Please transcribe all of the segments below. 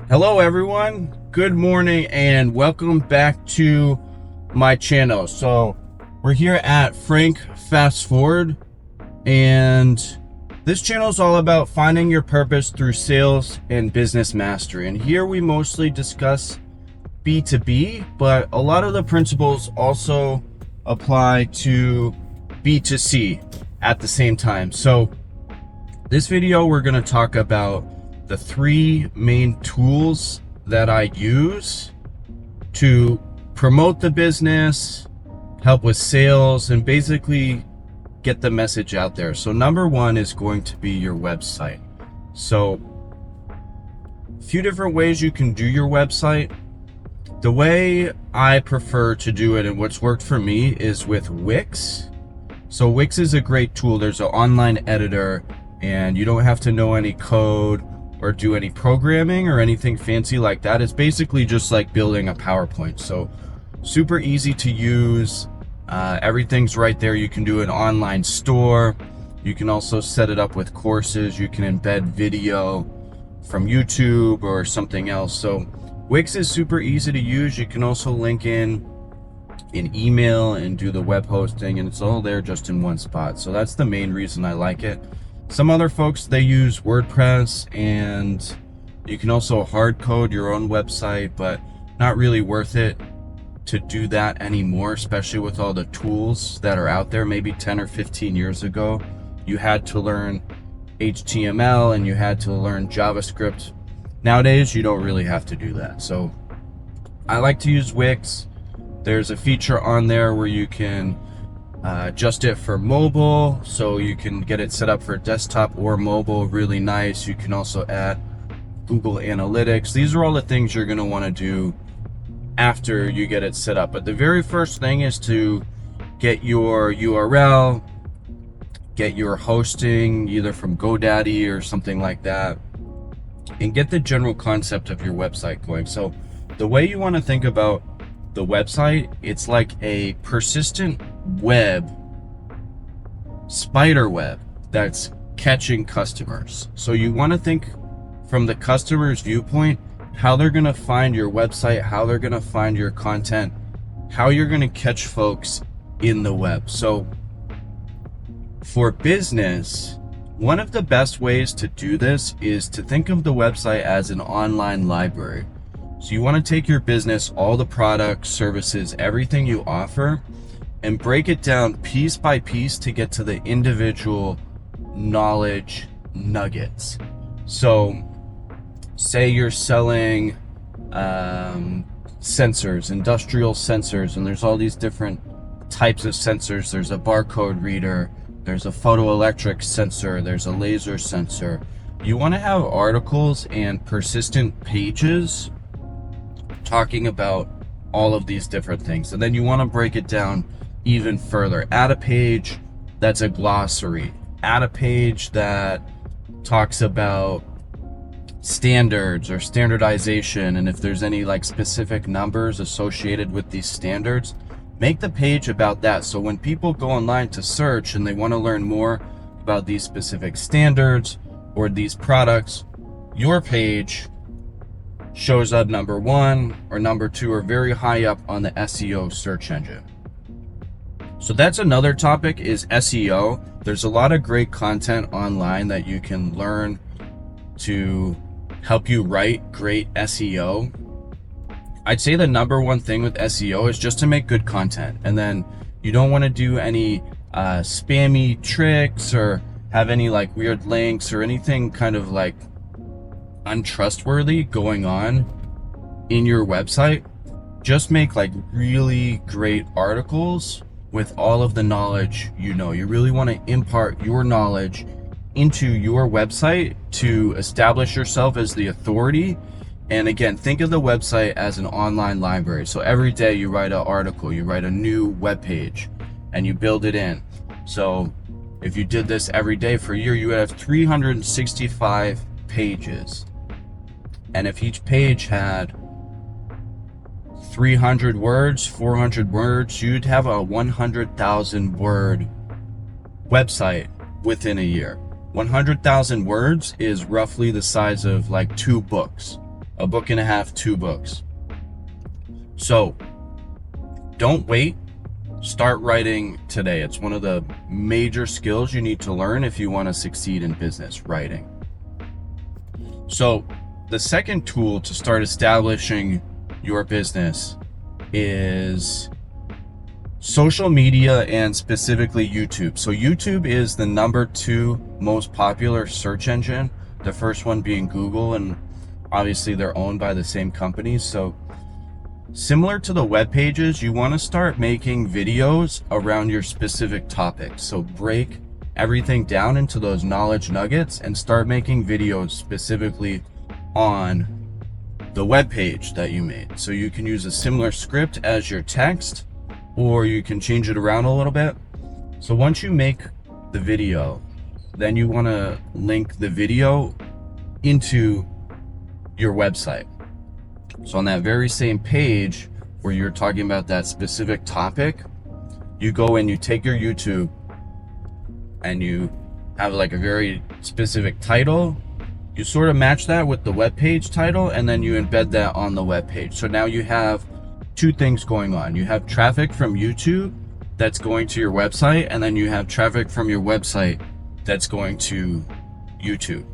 Hello everyone, good morning and welcome back to my channel. So we're here at Frank Fast Forward, and this channel is all about finding your purpose through sales and business mastery. And here we mostly discuss B2B, but a lot of the principles also apply to B2C at the same time. So this video, we're going to talk about the three main tools that I use to promote the business, help with sales, and basically get the message out there. So number one is going to be your website. So a few different ways you can do your website. The way I prefer to do it and what's worked for me is with Wix. So Wix is a great tool. There's an online editor and you don't have to know any code or do any programming or anything fancy like that. It's basically just like building a PowerPoint. So super easy to use. Everything's right there. You can do an online store. You can also set it up with courses. You can embed video from YouTube or something else. So Wix is super easy to use. You can also link in an email and do the web hosting, and it's all there just in one spot. So that's the main reason I like it. Some other folks, they use WordPress, and you can also hard code your own website, but not really worth it to do that anymore, especially with all the tools that are out there. Maybe 10 or 15 years ago, you had to learn HTML and you had to learn JavaScript. Nowadays, you don't really have to do that. So I like to use Wix. There's a feature on there where you can adjust it for mobile, so you can get it set up for desktop or mobile. Really nice. You can also add Google Analytics. These are all the things you're going to want to do after you get it set up. But the very first thing is to get your URL, get your hosting either from GoDaddy or something like that, and get the general concept of your website going. So the way you want to think about the website, it's like a persistent web, spider web that's catching customers. So you want to think from the customer's viewpoint, how they're going to find your website, how they're going to find your content, how you're going to catch folks in the web. So for business, one of the best ways to do this is to think of the website as an online library. So you want to take your business, all the products, services, everything you offer, and break it down piece by piece to get to the individual knowledge nuggets. So say you're selling sensors, industrial sensors, and there's all these different types of sensors. There's a barcode reader, there's a photoelectric sensor, there's a laser sensor. You want to have articles and persistent pages talking about all of these different things. And then you want to break it down even further. Add a page that's a glossary. Add a page that talks about standards or standardization, and if there's any like specific numbers associated with these standards, make the page about that. So when people go online to search and they want to learn more about these specific standards or these products, your page shows up number one or number two or very high up on the SEO search engine. So that's another topic, is SEO. There's a lot of great content online that you can learn to help you write great SEO. I'd say the number one thing with SEO is just to make good content, and then you don't want to do any spammy tricks or have any like weird links or anything kind of like untrustworthy going on in your website. Just make like really great articles with all of the knowledge. You really want to impart your knowledge into your website to establish yourself as the authority. And again, think of the website as an online library. So every day you write an article, you write a new web page, and you build it in. So if you did this every day for a year, you would have 365 pages. And if each page had 300 words, 400 words, you'd have a 100,000 word website within a year. 100,000 words is roughly the size of like 2 books a book and a half, 2 books. So don't wait. Start writing today. It's one of the major skills you need to learn if you want to succeed in business, writing. So the second tool to start establishing your business is social media, and specifically YouTube. So YouTube is the number 2 most popular search engine, the first one being Google, and obviously they're owned by the same companies. So similar to the web pages, you want to start making videos around your specific topic. So break everything down into those knowledge nuggets and start making videos specifically on the web page that you made. So you can use a similar script as your text, or you can change it around a little bit. So once you make the video, then you want to link the video into your website. So on that very same page where you're talking about that specific topic, you go and you take your YouTube and you have like a very specific title. You sort of match that with the web page title, and then you embed that on the web page. So now you have 2 things going on. You have traffic from YouTube that's going to your website, and then you have traffic from your website that's going to YouTube.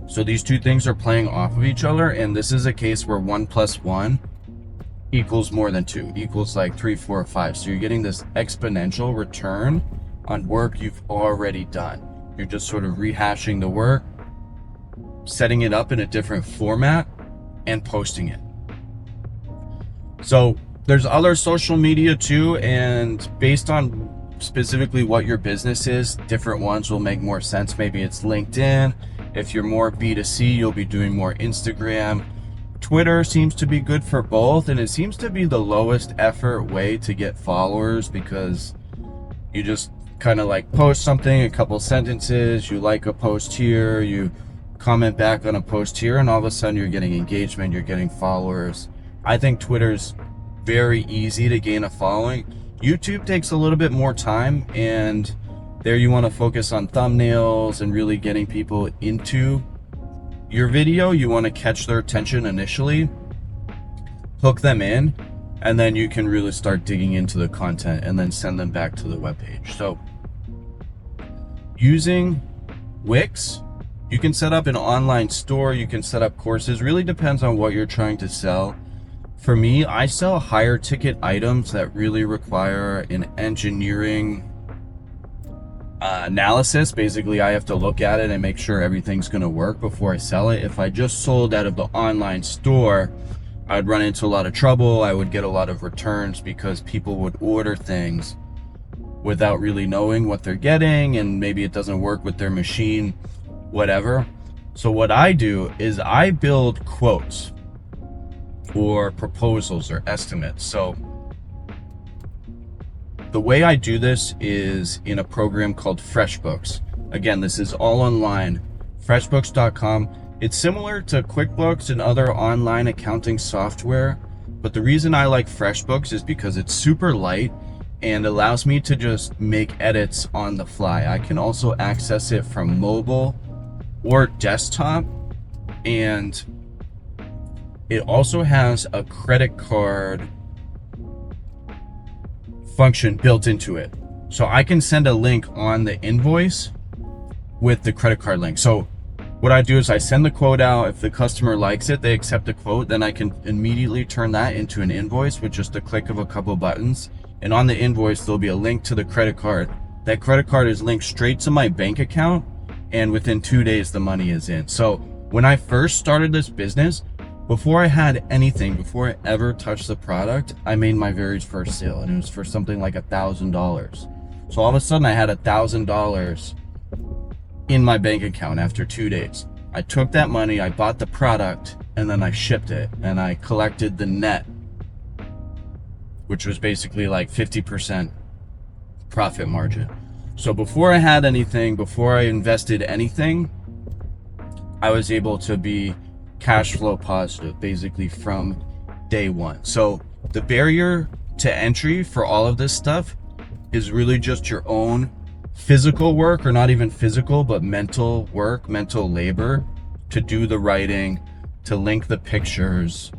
So these 2 things are playing off of each other, and this is a case where 1 + 1 equals more than 2, equals like 3, 4, 5. So you're getting this exponential return on work you've already done. You're just sort of rehashing the work, setting it up in a different format, and posting it. So there's other social media too, and based on specifically what your business is, different ones will make more sense. Maybe it's LinkedIn. If you're more B2C, you'll be doing more Instagram. Twitter seems to be good for both, and it seems to be the lowest effort way to get followers, because you just kind of like post something, a couple sentences, you like a post here, you comment back on a post here, and all of a sudden you're getting engagement, you're getting followers. I think Twitter's very easy to gain a following. YouTube takes a little bit more time, and there you want to focus on thumbnails and really getting people into your video. You want to catch their attention initially, hook them in, and then you can really start digging into the content and then send them back to the webpage. So using Wix, you can set up an online store, you can set up courses, really depends on what you're trying to sell. For me, I sell higher ticket items that really require an engineering analysis. Basically, I have to look at it and make sure everything's going to work before I sell it. If I just sold out of the online store, I'd run into a lot of trouble. I would get a lot of returns because people would order things without really knowing what they're getting, and maybe it doesn't work with their machine, whatever. So what I do is I build quotes or proposals or estimates. So the way I do this is in a program called FreshBooks. Again, this is all online, freshbooks.com. It's similar to QuickBooks and other online accounting software, but the reason I like FreshBooks is because it's super light and allows me to just make edits on the fly. I can also access it from mobile or desktop, and it also has a credit card function built into it. So I can send a link on the invoice with the credit card link. So what I do is I send the quote out. If the customer likes it, they accept the quote, then I can immediately turn that into an invoice with just a click of a couple buttons. And on the invoice, there'll be a link to the credit card. That credit card is linked straight to my bank account, and within 2 days, the money is in. So when I first started this business, before I had anything, before I ever touched the product, I made my very first sale, and it was for something like $1,000. So all of a sudden I had $1,000 in my bank account after 2 days. I took that money, I bought the product, and then I shipped it, and I collected the net, which was basically like 50% profit margin. So before I had anything, before I invested anything, I was able to be cash flow positive basically from day one. So the barrier to entry for all of this stuff is really just your own physical work, or not even physical, but mental work, mental labor to do the writing, to link the pictures,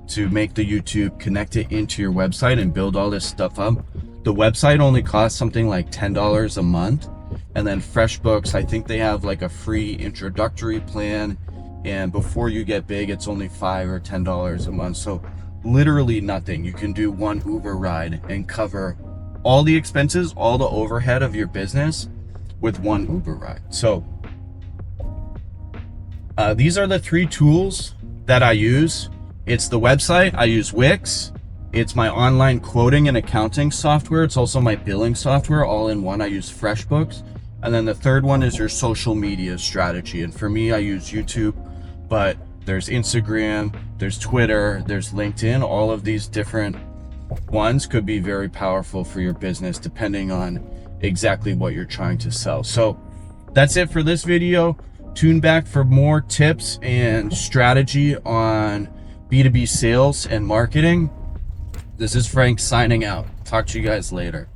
to make the YouTube, connect it into your website and build all this stuff up. The website only costs something like $10 a month. And then FreshBooks, I think they have like a free introductory plan. And before you get big, it's only $5 or $10 a month. So literally nothing. You can do one Uber ride and cover all the expenses, all the overhead of your business with one Uber ride. So these are the 3 tools that I use. It's the website, I use Wix. It's my online quoting and accounting software. It's also my billing software, all in one. I use FreshBooks. And then the third one is your social media strategy. And for me, I use YouTube, but there's Instagram, there's Twitter, there's LinkedIn. All of these different ones could be very powerful for your business depending on exactly what you're trying to sell. So that's it for this video. Tune back for more tips and strategy on B2B sales and marketing. This is Frank signing out. Talk to you guys later.